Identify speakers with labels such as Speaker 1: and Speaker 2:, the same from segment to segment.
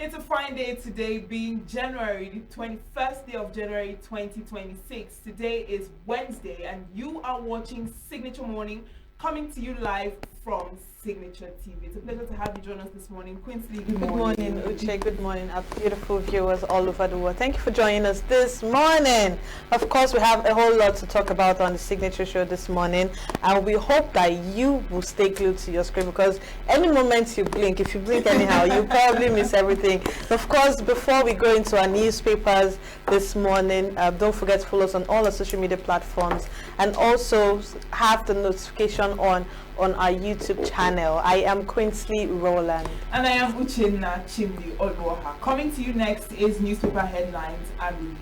Speaker 1: It's a fine day today, being January, the 21st day of January 2026. Today is Wednesday, and you are watching Signature Morning, coming to you live from Signature TV. It's a pleasure to have you join us this morning. Quincy, good morning.
Speaker 2: Good morning, Uche. Good morning, our beautiful viewers all over the world. Thank you for joining us this morning. Of course, we have a whole lot to talk about on the Signature Show this morning, and we hope that you will stay glued to your screen, because any moment you blink, if you blink anyhow, you probably miss everything. Of course, before we go into our newspapers this morning, don't forget to follow us on all our social media platforms, and also have the notification on our YouTube channel. I am Quincy Roland.
Speaker 1: And I am Uchenna Chimdi Oluoha. Coming to you next is newspaper headlines and review.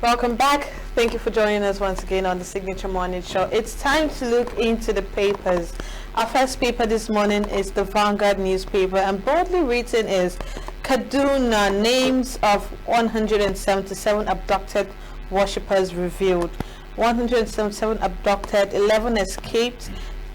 Speaker 2: Welcome back. Thank you for joining us once again on the Signature Morning Show. It's time to look into the papers. Our first paper this morning is the Vanguard newspaper, and boldly written is Kaduna, names of 177 abducted worshippers revealed. 177 abducted, 11 escaped.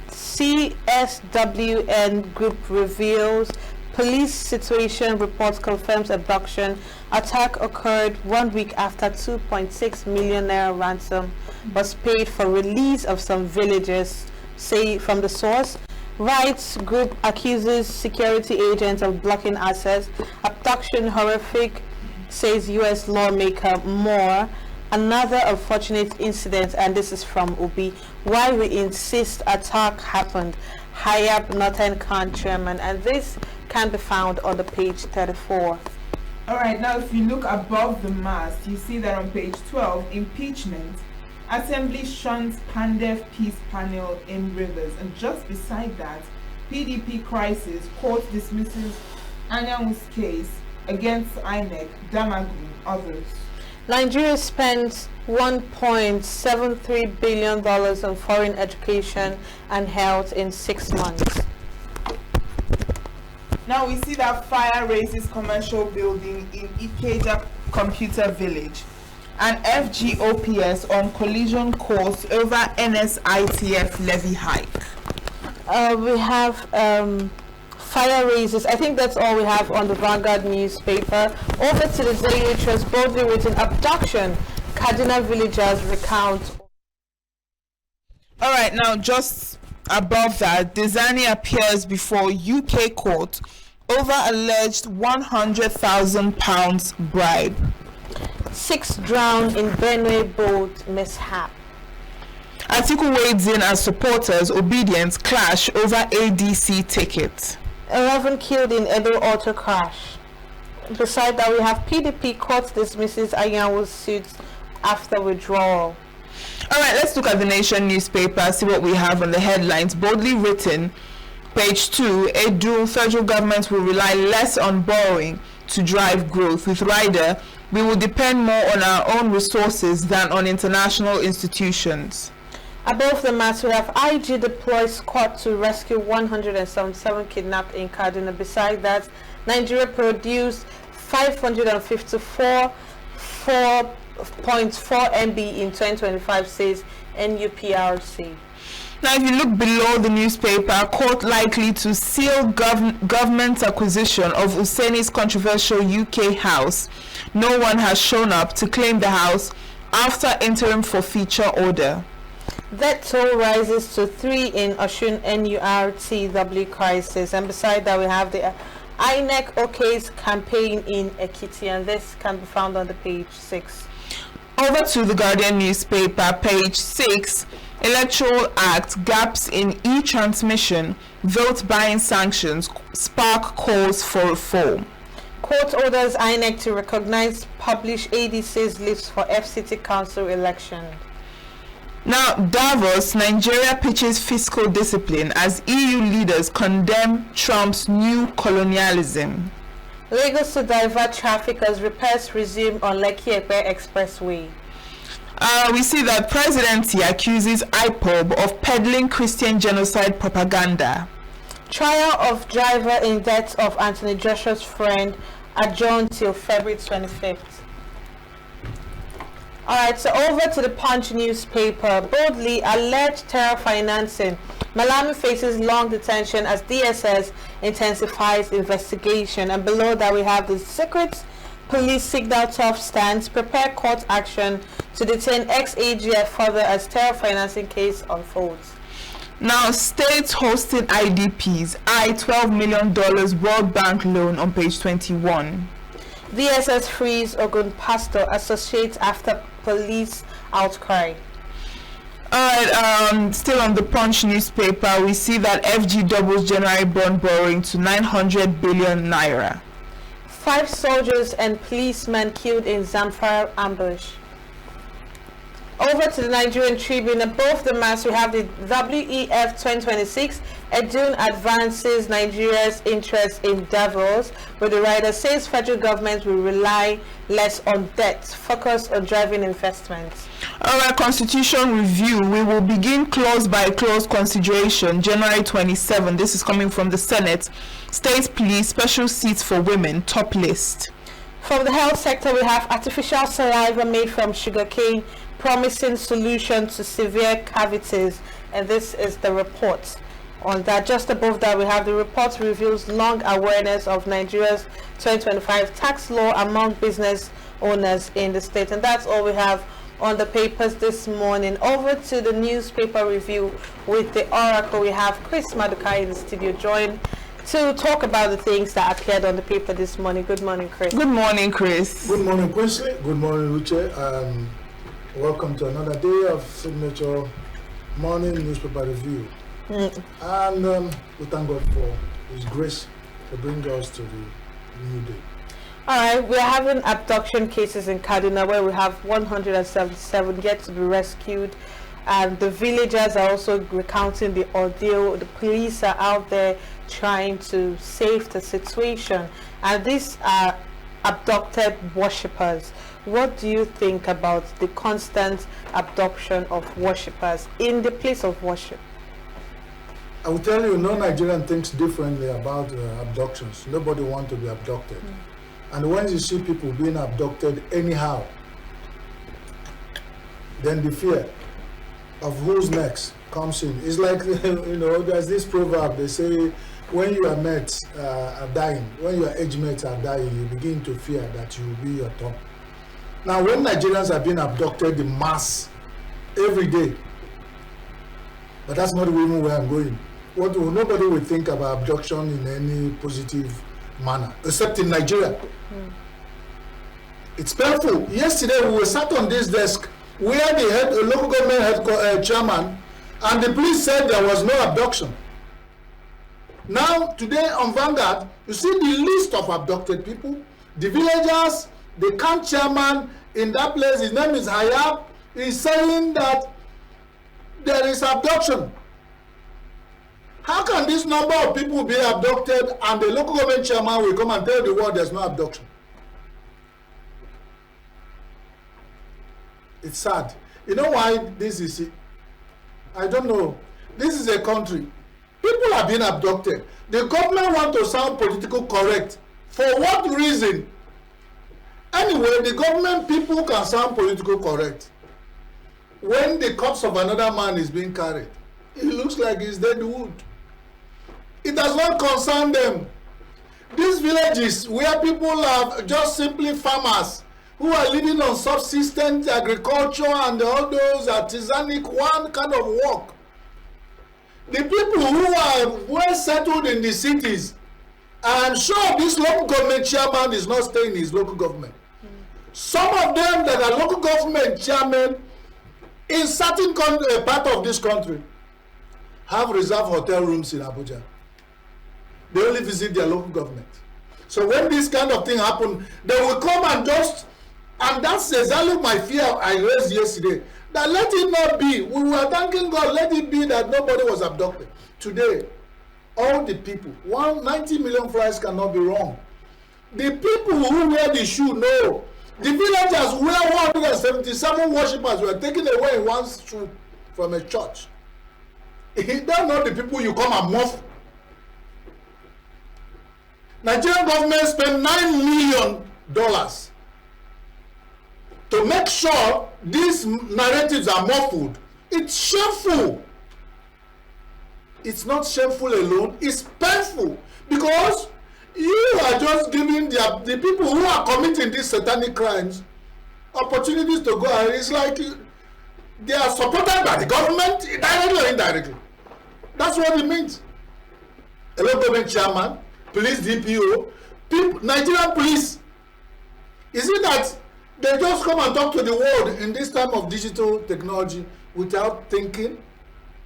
Speaker 2: CSWN group reveals. Police situation report confirms abduction. Attack occurred 1 week after 2.6 million naira ransom was paid for release of some villagers, say from the source. Rights group accuses security agents of blocking access. Abduction horrific, says U.S. lawmaker Moore. Another unfortunate incident, and this is from Obi. Why we insist attack happened. Hayab Northern Khan chairman, and this can be found on the page 34.
Speaker 1: All right, now if you look above the mast, you see that on page 12, impeachment, Assembly shuns PANDEF peace panel in Rivers, and just beside that, PDP crisis, court dismisses Anyanwu's case against INEC, Damagun, others.
Speaker 2: Nigeria spends $1.73 billion on foreign education and health in 6 months.
Speaker 1: Now we see that fire raises commercial building in Ikeja Computer Village. And FGOPS on collision course over NSITF levy hike.
Speaker 2: We have fire raises. I think that's all we have on the Vanguard newspaper. Over to the Daily Trust, boldly written abduction. Kaduna villagers recount.
Speaker 1: All right, now just above that, Dizani appears before UK court over alleged £100,000 bribe.
Speaker 2: 6 drowned in Benue boat mishap.
Speaker 1: Atiku wades in as supporters obedience clash over ADC ticket.
Speaker 2: 11 killed in Edun auto crash. Beside that, we have PDP court dismisses Anyanwu's suits after withdrawal.
Speaker 1: All right, let's look at the Nation newspaper, see what we have on the headlines. Boldly written, page 2, Edun, federal government will rely less on borrowing to drive growth. With Rider, we will depend more on our own resources than on international institutions.
Speaker 2: Above the mast, we have IG deploys squad to rescue 177 kidnapped in Kaduna. Beside that, Nigeria produced 554 4.4 MB in 2025, says NUPRC.
Speaker 1: Now, if you look below the newspaper, court likely to seal government's acquisition of Useni's controversial UK house. No one has shown up to claim the house after interim forfeiture order.
Speaker 2: That toll rises to 3 in Osun NURTW crisis. And beside that, we have the INEC OK's campaign in Ekiti, and this can be found on the page 6.
Speaker 1: Over to the Guardian newspaper, page 6. Electoral Act gaps in e-transmission, vote buying sanctions, spark calls for reform.
Speaker 2: Court orders INEC to recognize, publish ADC's lists for FCT Council election.
Speaker 1: Now, Davos, Nigeria pitches fiscal discipline as EU leaders condemn Trump's new colonialism.
Speaker 2: Lagos to divert traffic as repairs resume on Lekki-Epe Expressway.
Speaker 1: We see that Presidency accuses IPOB of peddling Christian genocide propaganda.
Speaker 2: Trial of driver in death of Anthony Joshua's friend adjourned till February 25th. Alright, so over to the Punch newspaper. Boldly alleged terror financing. Malami faces long detention as DSS intensifies investigation. And below that we have the secret police signal tough stance, prepare court action to detain ex-AGF further as terror financing case unfolds.
Speaker 1: Now, states hosting IDPs, $12 million World Bank loan on page 21.
Speaker 2: DSS frees Ogun pastor associates after police outcry.
Speaker 1: Alright, still on the Punch newspaper, we see that FG doubles January bond borrowing to 900 billion naira.
Speaker 2: 5 soldiers and policemen killed in Zamfara ambush. Over to the Nigerian Tribune. Above the mass, we have the WEF 2026. Edun advances Nigeria's interest in Davos, where the writer says federal government will rely less on debt, focus on driving investments.
Speaker 1: Alright, Constitution Review. We will begin clause by clause consideration January 27. This is coming from the Senate. State police, special seats for women, top list.
Speaker 2: From the health sector, we have artificial saliva made from sugarcane, promising solution to severe cavities, and this is the report on that. Just above that, we have the report reveals long awareness of Nigeria's 2025 tax law among business owners in the state. And that's all we have on the papers this morning. Over to the newspaper review with the Oracle. We have Chris Maduka in the studio joined to talk about the things that appeared on the paper this morning. Good morning, Chris.
Speaker 1: Good morning, Chris.
Speaker 3: Good morning, Quincy. Good morning, Uche. Welcome to another day of Signature Morning Newspaper Review. And we thank God for His grace to bring us to the new day.
Speaker 2: Alright, we're having abduction cases in Kaduna where we have 177 yet to be rescued. And the villagers are also recounting the ordeal. The police are out there trying to save the situation. And these are abducted worshippers. What do you think about the constant abduction of worshippers in the place of worship?
Speaker 3: I will tell you, no Nigerian thinks differently about abductions. Nobody wants to be abducted. And when you see people being abducted anyhow, then the fear of who's next comes in. It's like, there's this proverb, they say, when your mates are dying, when your age mates are dying, you begin to fear that you will be your turn. Now, when Nigerians are being abducted in mass every day, but that's not even where I'm going. Nobody will think about abduction in any positive manner, except in Nigeria. It's painful. Yesterday, we were sat on this desk where the local government chairman and the police said there was no abduction. Now, today on Vanguard, you see the list of abducted people, the villagers, the camp chairman in that place, his name is Hayab, is saying that there is abduction. How can this number of people be abducted and the local government chairman will come and tell the world there's no abduction? It's sad. You know why this is it? I don't know. This is a country. People are being abducted. The government want to sound political correct. For what reason? Anyway, the government people can sound political correct. When the corpse of another man is being carried, it looks like it's dead wood. It does not concern them. These villages where people are just simply farmers who are living on subsistence agriculture and all those artisanic one kind of work. The people who are well settled in the cities, I'm sure this local government chairman is not staying in his local government. Some of them that are local government chairmen in certain part of this country have reserved hotel rooms in Abuja. They only visit their local government. So when this kind of thing happen, they will come and just, and that's exactly my fear I raised yesterday, That let it not be. We were thanking God, let it be that nobody was abducted. Today, all the people, 190 million flies cannot be wrong. The people who wear the shoe know. The villagers where 177 worshippers were taken away in one shoe from a church. They're not the people you come and muff. Nigerian government spent $9 million to make sure these narratives are muffled. It's shameful. It's not shameful alone, it's painful, because you are just giving the people who are committing these satanic crimes opportunities to go, and it's like they are supported by the government, directly or indirectly. That's what it means. A local government chairman, police DPO, Nigerian police. Is it that they just come and talk to the world in this time of digital technology without thinking?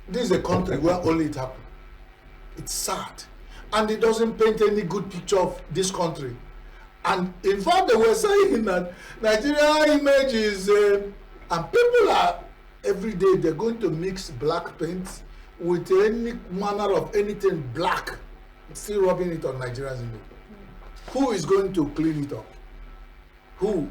Speaker 3: This is a country where only it happened. It's sad. And it doesn't paint any good picture of this country. And in fact, they were saying that Nigeria image is, and people are, every day, they're going to mix black paint with any manner of anything black, still rubbing it on Nigeria's image. Who is going to clean it up? Who?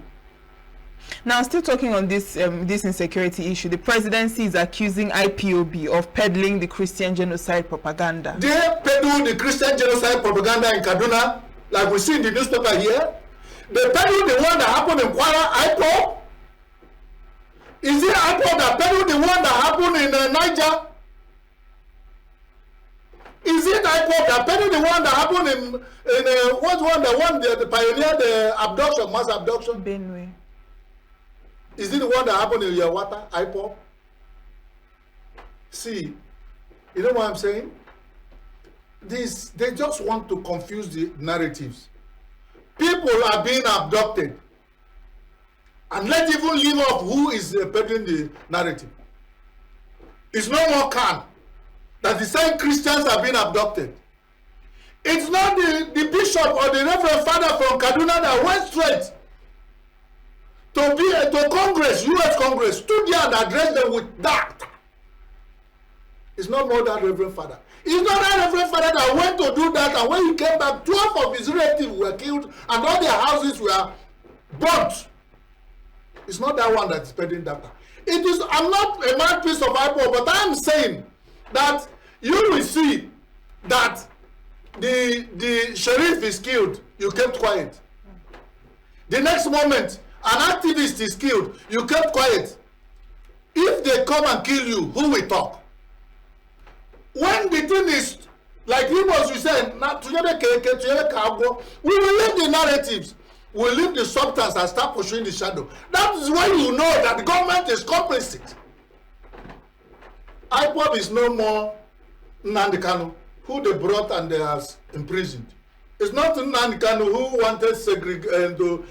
Speaker 1: Now, still talking on this insecurity issue, the presidency is accusing IPOB of peddling the Christian genocide propaganda.
Speaker 3: They peddle the Christian genocide propaganda in Kaduna, like we see in the newspaper here. They peddle the one that happened in Kwara, IPOB. Is it IPOB that peddled the one that happened in Niger? Is it IPOB that peddled the one that happened in what one, the pioneer, the abduction, mass abduction?
Speaker 1: Benue.
Speaker 3: Is it the one that happened in Yawata, IPOB? See, you know what I'm saying? They just want to confuse the narratives. People are being abducted. And let's even leave off who is peddling the narrative. It's no more can that the same Christians are being abducted. It's not the bishop or the reverend father from Kaduna that went straight to Congress, US Congress, stood there and addressed them with that. It's not more that reverend father. It's not that reverend father that went to do that, and when he came back, 12 of his relatives were killed and all their houses were burnt. It's not that one that is spreading data. It is, I'm not a mouthpiece of IPOB, but I'm saying that you will see that the sheriff is killed, you kept quiet. The next moment, an activist is killed, you kept quiet. If they come and kill you, who will talk? When the thing is, like Igbos we said, we will leave the narratives, we will leave the substance and start pursuing the shadow. That is when you know that the government is complicit. IPOB is no more Nnamdi Kanu, who they brought and they are imprisoned. It's not Nnamdi Kanu who wanted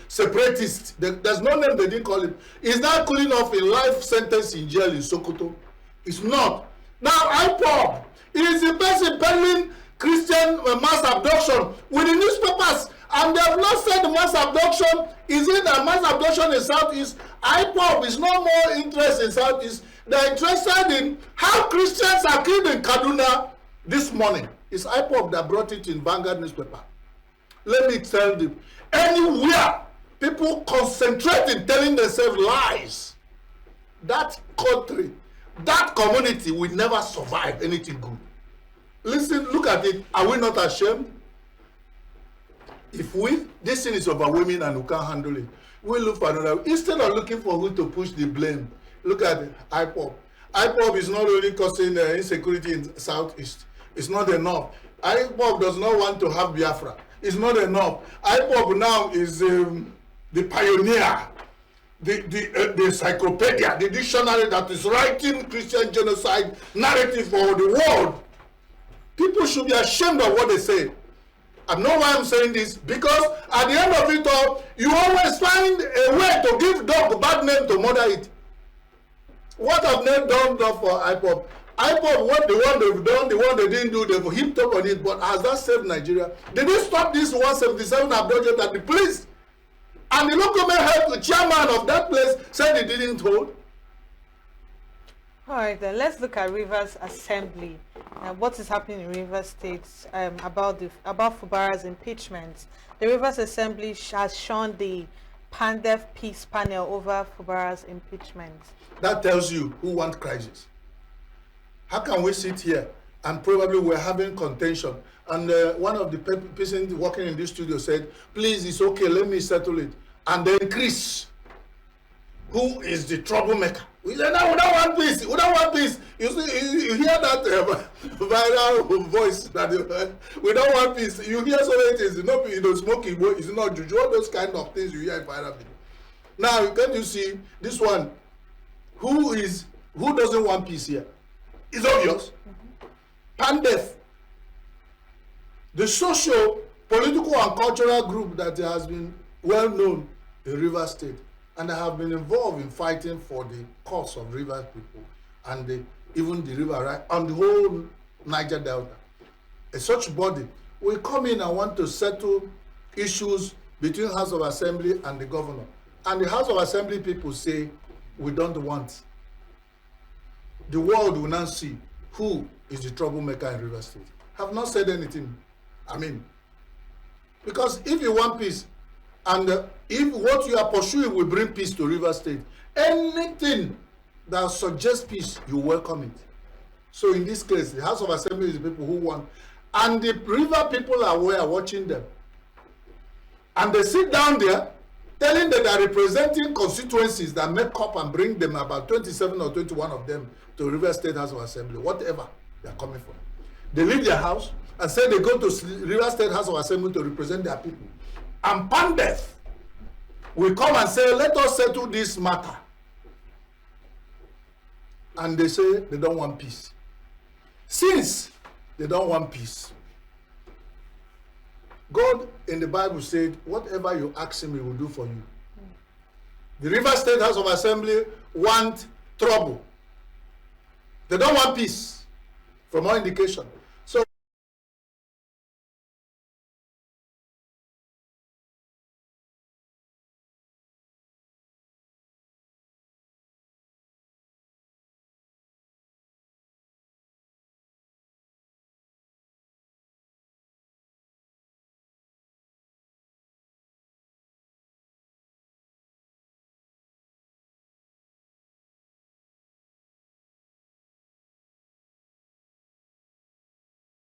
Speaker 3: separatists. There's no name they didn't call him. He's not cooling off a life sentence in jail in Sokoto. It's not. Now IPOB is the person peddling Christian mass abduction with the newspapers, and they have not said the mass abduction. Is it a mass abduction in Southeast? IPOB is no more interested in Southeast. They're interested in how Christians are killed in Kaduna this morning. It's IPOB that brought it in Vanguard newspaper. Let me tell you, anywhere people concentrate in telling themselves lies, that country, that community will never survive anything good. Listen, look at it. Are we not ashamed? If this thing is overwhelming and we can't handle it, we'll look for another. Instead of looking for who to push the blame, look at it, IPOB. IPOB is not only causing insecurity in Southeast. It's not enough. IPOB does not want to have Biafra. It's not enough. IPOB now is the pioneer, the encyclopedia, the dictionary that is writing Christian genocide narrative for the world. People should be ashamed of what they say. I know why I'm saying this, because at the end of it all, you always find a way to give dog a bad name to murder it. What have they done for IPOB? IPOB, what the one they've done, the one they didn't do, they've heaped up on it, but has that saved Nigeria? Did they stop this 177 abduction at the police? And the local head, the chairman of that place, said he didn't hold.
Speaker 2: All right, then let's look at Rivers Assembly. What is happening in Rivers State about Fubara's impeachment? The Rivers Assembly has shown the PANDEF peace panel over Fubara's impeachment.
Speaker 3: That tells you who wants crisis. How can we sit here and probably we're having contention? And one of the persons working in this studio said, please, it's okay, let me settle it. And then Chris, who is the troublemaker, we said, no, we don't want peace, we don't want peace. You see, you hear that viral voice that we don't want peace. You hear so many things, smoking, it's not juju, all those kind of things you hear in viral video. Now, can you see this one? Who doesn't want peace here? It's obvious. PANDEF, the social, political, and cultural group that has been well known in Rivers State and have been involved in fighting for the cause of Rivers people and even the river, right, and the whole Niger Delta. Such body will come in and want to settle issues between House of Assembly and the governor. And the House of Assembly people say, we don't want. The world will now see who is the troublemaker in Rivers State. Have not said anything. I mean, because if you want peace, and if what you are pursuing will bring peace to Rivers State, anything that suggests peace, you welcome it. So in this case, the House of Assembly is the people who want, and the river people are aware, watching them. And they sit down there, telling that they are representing constituencies that make up and bring them about 27 or 21 of them to Rivers State House of Assembly, whatever they are coming from. They leave their house and say they go to Rivers State House of Assembly to represent their people. And PANDEF will come and say, let us settle this matter. And they say they don't want peace. Since they don't want peace, God in the Bible said, whatever you ask him, he will do for you. The Rivers State House of Assembly want trouble. They don't want peace, from all indication.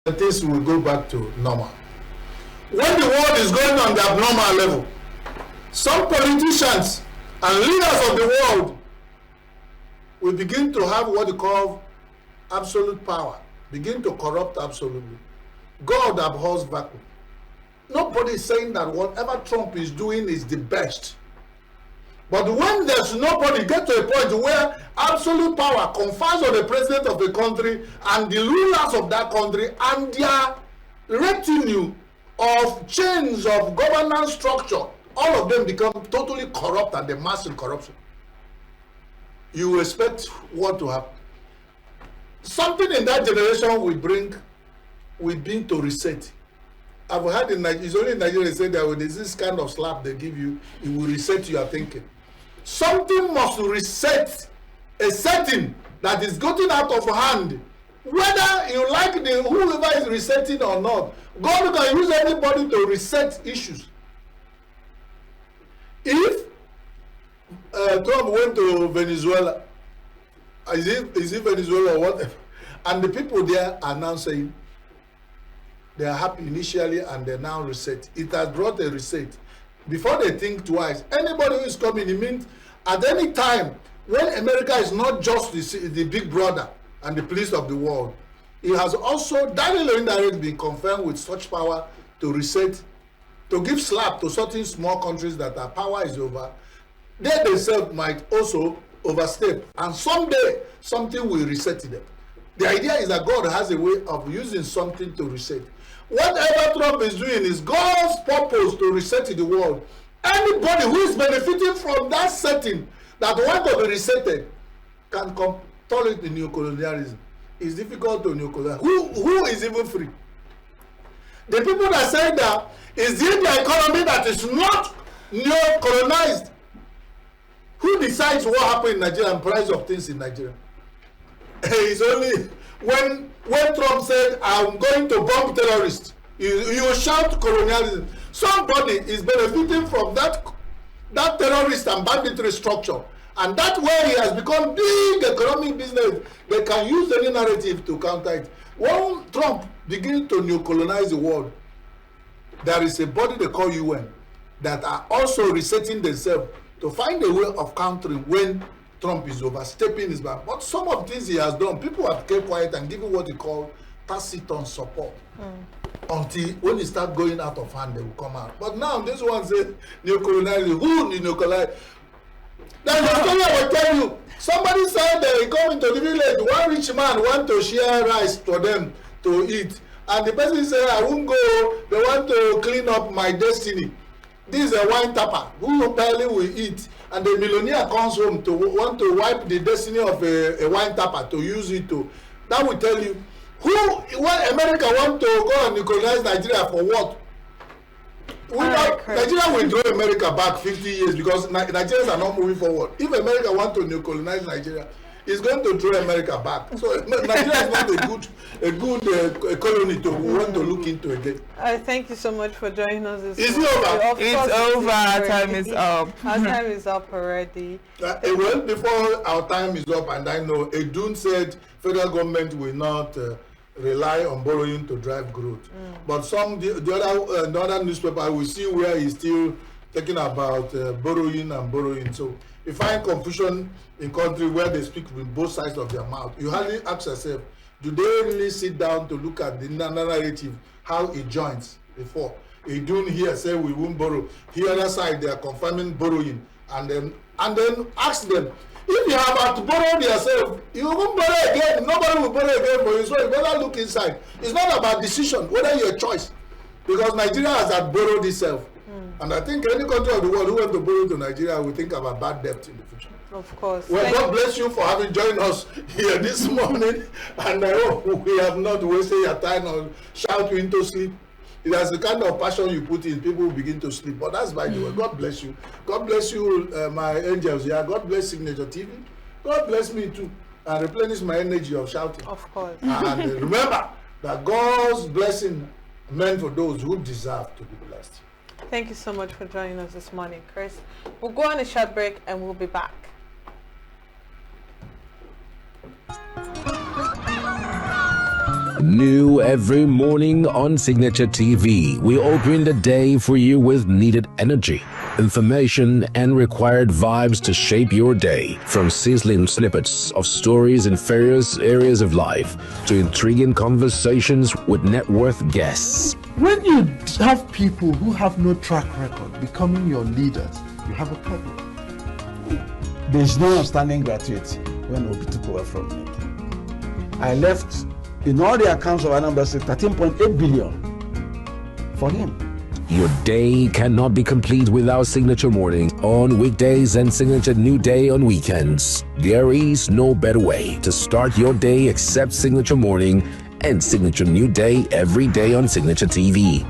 Speaker 3: So things will go back to normal. When the world is going on the abnormal level, some politicians and leaders of the world will begin to have what they call absolute power, begin to corrupt absolutely. God abhors vacuum. Nobody is saying that whatever Trump is doing is the best. But when there's nobody, get to a point where absolute power confers on the president of the country and the rulers of that country and their retinue of chains of governance structure, all of them become totally corrupt and they mass in corruption. You expect what to happen? Something in that generation will bring to reset. I've heard in Nigeria, it's only in Nigeria they say that when there's this kind of slap they give you, it will reset your thinking. Something must reset a setting that is getting out of hand. Whether you like whoever is resetting or not, God can use anybody to reset issues. If Trump went to Venezuela, is it Venezuela or whatever, and the people there are now saying they are happy initially and they now reset. It has brought a reset. Before they think twice, anybody who is coming, it means at any time when America is not just the big brother and the police of the world, it has also directly or indirectly been confirmed with such power to reset, to give slap to certain small countries that their power is over. They themselves might also overstep, and someday something will reset them. The idea is that God has a way of using something to reset. Whatever Trump is doing is God's purpose to reset the world. Anybody who is benefiting from that setting that want to be resetted can tolerate the Neo-Colonialism. It's difficult to Neo-Colonialism. Who is even free? The people that say that is the Indian economy that is not neo-colonized. Who decides what happened in Nigeria and price of things in Nigeria? is only when Trump said, I'm going to bomb terrorists, you shout colonialism. Somebody is benefiting from that terrorist and banditry structure. And that way he has become big economic business. They can use any narrative to counter it. When Trump begins to neo-colonize the world, there is a body they call UN that are also resetting themselves to find a way of countering when Trump is overstepping his bounds. But some of things he has done, people have kept quiet and given what they call tacit support. Until when he start going out of hand, they will come out. But now this one says neo-colonialism. Who neo-colonize? That's the story I will tell you. Somebody said they come into the village, one rich man want to share rice for them to eat. And the person said, I won't go, they want to clean up my destiny. This is a wine tapper who barely will eat. And the millionaire comes home to want to wipe the destiny of a wine tapper to use it to. That will tell you, when America want to go and colonize Nigeria for what? Nigeria will draw America back 50 years because Nigerians are not moving forward. If America want to neo-colonize Nigeria, it's going to draw America back. So Nigeria is not a good colony to want to look into again.
Speaker 2: Thank you so much for joining us this
Speaker 3: morning.
Speaker 1: It's over. Our time is up.
Speaker 2: Our time is up already.
Speaker 3: Well, before our time is up, and I know Edun said federal government will not rely on borrowing to drive growth. But the other newspaper we see where he's still talking about borrowing. So you find confusion in country where they speak with both sides of their mouth. You hardly ask yourself, do they really sit down to look at the narrative, how it joins before? They don't here say we won't borrow. Here other side they are confirming borrowing, and then ask them, if you have to borrow yourself, you won't borrow again. Nobody will borrow again for you. So you better look inside. It's not about decision, whether your choice. Because Nigeria has borrowed itself. And I think any country of the world who wants to borrow to Nigeria will think about bad debt in the future.
Speaker 2: Of course.
Speaker 3: Well, God bless you for having joined us here this morning. And I hope we have not wasted your time or shout you into sleep. It has the kind of passion you put in, people will begin to sleep. But that's by the way. God bless you. God bless you, my angels here. God bless Signature TV. God bless me too. And replenish my energy of shouting.
Speaker 2: Of course.
Speaker 3: And remember that God's blessing meant for those who deserve to be blessed.
Speaker 2: Thank you so much for joining us this morning, Chris. We'll go on a short break and we'll be back.
Speaker 4: New every morning on Signature TV, we open the day for you with needed energy, information, and required vibes to shape your day. From sizzling snippets of stories in various areas of life to intriguing conversations with net worth guests.
Speaker 5: When you have people who have no track record becoming your leaders, you have a problem.
Speaker 6: There's no outstanding gratuity when Obi took over from me. I left, in all the accounts of Anambra State, 13.8 billion for him.
Speaker 4: Your day cannot be complete without Signature Morning on weekdays and Signature New Day on weekends. There is no better way to start your day except Signature Morning and Signature New Day every day on Signature TV.